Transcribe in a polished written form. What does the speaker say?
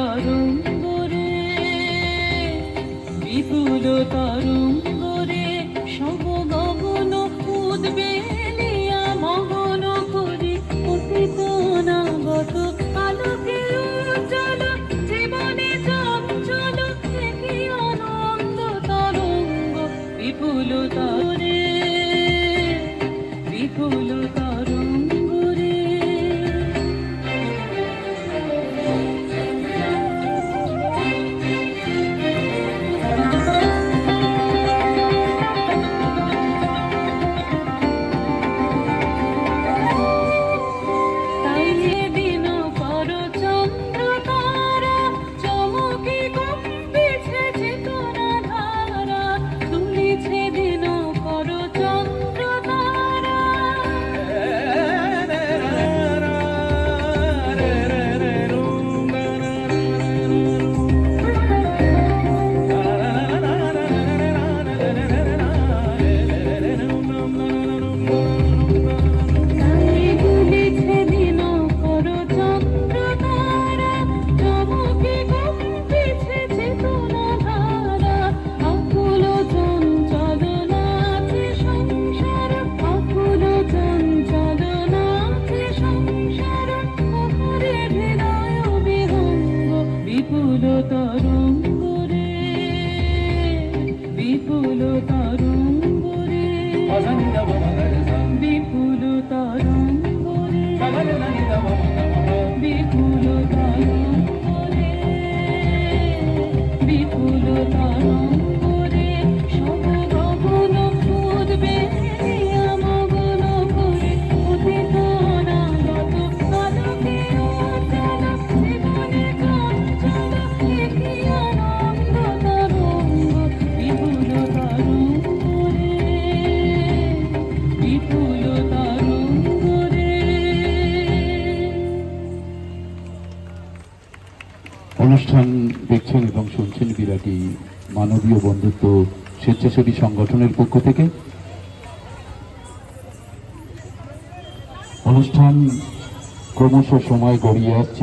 তরঙ্গরে, বিপুল তরঙ্গরে সব গগন উদ্বেলিয়া মগন করি অতীত অনাগত আলোকে উজ্জ্বল জীবনে চঞ্চল একই আনন্দ তরঙ্গ বিপুল তরে, বিপুল তরঙ্গরে। বিপুল তরঙ্গরে, বিপুল তরঙ্গরে, বিপুল তরঙ্গরে, বিপুল তরঙ্গরে, বিপুল তরঙ্গরে সব গগন উদ্বেলিয়া মগন করে অতীত অনাগত আলোকে উজ্জ্বল জীবনে চঞ্চল একই আনন্দ তরঙ্গ বিপুল তরঙ্গরে, বিপুল তরঙ্গরে। অনুষ্ঠান দেখছেন এবং শুনছেন বিরাটি মানবীয় বন্ধুত্ব স্বেচ্ছাসেবী সংগঠনের পক্ষ থেকে। অনুষ্ঠান ক্রমশ সময় গড়িয়ে আসছে।